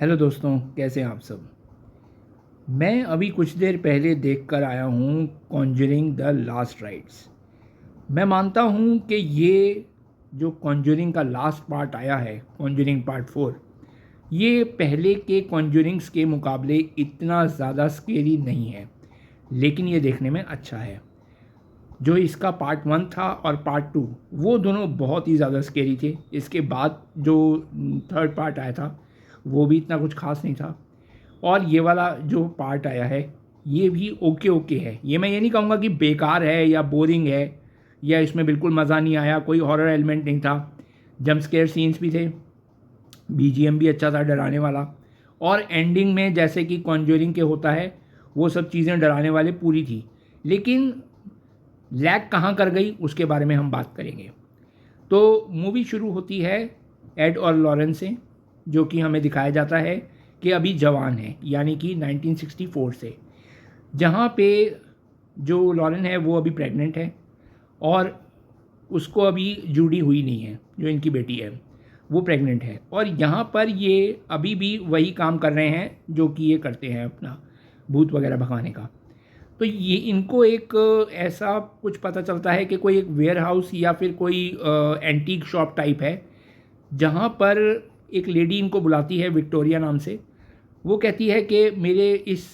Hello दोस्तों, कैसे हैं आप सब। मैं अभी कुछ देर पहले देख कर आया हूँ कॉन्जरिंग द लास्ट राइट्स। मैं मानता हूँ कि ये जो कॉन्जरिंग का लास्ट पार्ट आया है, कॉन्जरिंग पार्ट 4, ये पहले के कॉन्जरिंग्स के मुकाबले इतना ज़्यादा स्केरी नहीं है, लेकिन ये देखने में अच्छा है। जो इसका पार्ट 1 था और पार्ट 2, वो दोनों बहुत ही ज़्यादा स्केरी थे। इसके बाद जो थर्ड पार्ट आया था वो भी इतना कुछ खास नहीं था, और ये वाला जो पार्ट आया है ये भी ओके ओके है। ये नहीं कहूँगा कि बेकार है या बोरिंग है या इसमें बिल्कुल मज़ा नहीं आया, कोई हॉरर एलिमेंट नहीं था, जंप स्केयर सीन्स भी थे, बीजीएम भी अच्छा था डराने वाला, और एंडिंग में जैसे कि कॉन्जरिंग के होता है वो सब चीज़ें डराने वाले पूरी थी। लेकिन लैग कहाँ कर गई उसके बारे में हम बात करेंगे। तो मूवी शुरू होती है एड और लॉरेन से, जो कि हमें दिखाया जाता है कि अभी जवान है, यानी कि 1964 से, जहाँ पे जो लॉरेन है वो अभी प्रेग्नेंट है और उसको अभी जूडी हुई नहीं है, जो इनकी बेटी है वो प्रेग्नेंट है। और यहाँ पर ये अभी भी वही काम कर रहे हैं जो कि ये करते हैं, अपना भूत वगैरह भगाने का। तो ये इनको एक ऐसा कुछ पता चलता है कि कोई एक वेयर हाउस या फिर कोई एंटीक शॉप टाइप है, जहाँ पर एक लेडी इनको बुलाती है विक्टोरिया नाम से। वो कहती है कि मेरे इस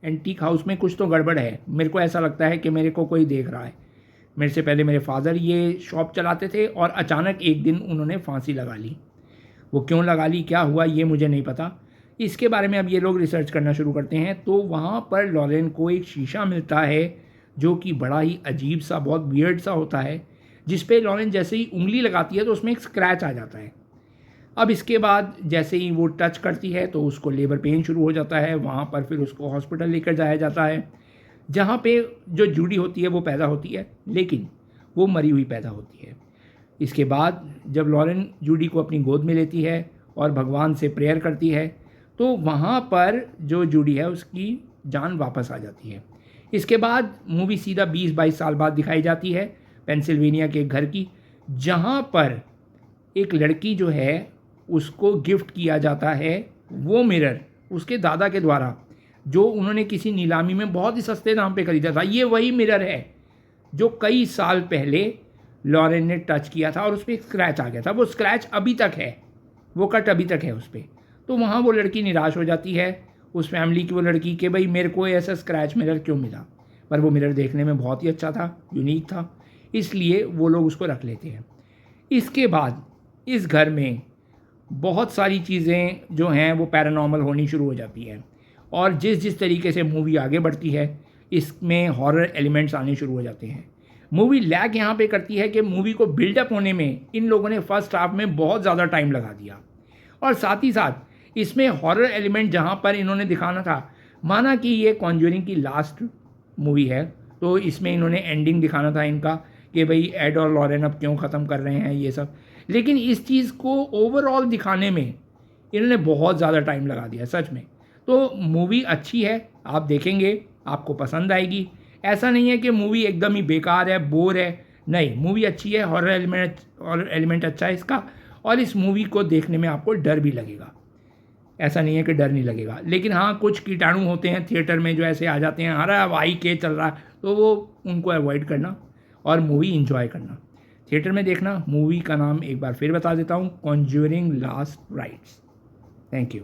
एंटीक हाउस में कुछ तो गड़बड़ है, मेरे को ऐसा लगता है कि मेरे को कोई देख रहा है। मेरे से पहले मेरे फादर ये शॉप चलाते थे और अचानक एक दिन उन्होंने फांसी लगा ली। वो क्यों लगा ली, क्या हुआ, ये मुझे नहीं पता। इसके बारे में अब ये लोग रिसर्च करना शुरू करते हैं। तो वहाँ पर लॉरेन को एक शीशा मिलता है जो कि बड़ा ही अजीब सा, बहुत वियर्ड सा होता है, जिस पे लॉरेन जैसे ही उंगली लगाती है तो उसमें एक स्क्रैच आ जाता है। अब इसके बाद जैसे ही वो टच करती है तो उसको लेबर पेन शुरू हो जाता है। वहाँ पर फिर उसको हॉस्पिटल लेकर जाया जाता है, जहाँ पे जो जूडी होती है वो पैदा होती है, लेकिन वो मरी हुई पैदा होती है। इसके बाद जब लॉरेन जूडी को अपनी गोद में लेती है और भगवान से प्रेयर करती है, तो वहाँ पर जो जूडी है उसकी जान वापस आ जाती है। इसके बाद मूवी सीधा 20-22 साल बाद दिखाई जाती है, पेंसिल्वेनिया के एक घर की, जहाँ पर एक लड़की जो है उसको गिफ्ट किया जाता है वो मिरर उसके दादा के द्वारा, जो उन्होंने किसी नीलामी में बहुत ही सस्ते दाम पे खरीदा था। ये वही मिरर है जो कई साल पहले लॉरेन ने टच किया था और उस पर एक स्क्रैच आ गया था। वो स्क्रैच अभी तक है, वो कट अभी तक है उस पर। तो वहाँ वो लड़की निराश हो जाती है, उस फैमिली की वो लड़की, कि भाई मेरे को ऐसा स्क्रैच मिरर क्यों मिला। पर वो मिरर देखने में बहुत ही अच्छा था, यूनिक था, इसलिए वो लोग उसको रख लेते हैं। इसके बाद इस घर में बहुत सारी चीज़ें जो हैं वो पैरानॉर्मल होनी शुरू हो जाती हैं, और जिस जिस तरीके से मूवी आगे बढ़ती है इसमें हॉरर एलिमेंट्स आने शुरू हो जाते हैं। मूवी लैग यहाँ पे करती है कि मूवी को बिल्डअप होने में इन लोगों ने फर्स्ट हाफ में बहुत ज़्यादा टाइम लगा दिया, और साथ ही साथ इसमें हॉरर एलिमेंट जहाँ पर इन्होंने दिखाना था, माना कि ये कॉन्जरिंग की लास्ट मूवी है तो इसमें इन्होंने एंडिंग दिखाना था इनका, कि भाई एड और लॉरेन अब क्यों ख़त्म कर रहे हैं ये सब, लेकिन इस चीज़ को ओवरऑल दिखाने में इन्होंने बहुत ज़्यादा टाइम लगा दिया सच में। तो मूवी अच्छी है, आप देखेंगे आपको पसंद आएगी। ऐसा नहीं है कि मूवी एकदम ही बेकार है, बोर है, नहीं, मूवी अच्छी है, हॉरर एलिमेंट अच्छा है इसका, और इस मूवी को देखने में आपको डर भी लगेगा। ऐसा नहीं है कि डर नहीं लगेगा, लेकिन हाँ कुछ कीटाणु होते हैं थिएटर में जो ऐसे आ जाते हैं, अरे भाई के चल रहा है, तो वो उनको अवॉइड करना और मूवी इंजॉय करना, थिएटर में देखना। मूवी का नाम एक बार फिर बता देता हूँ, Conjuring last rites. Thank you.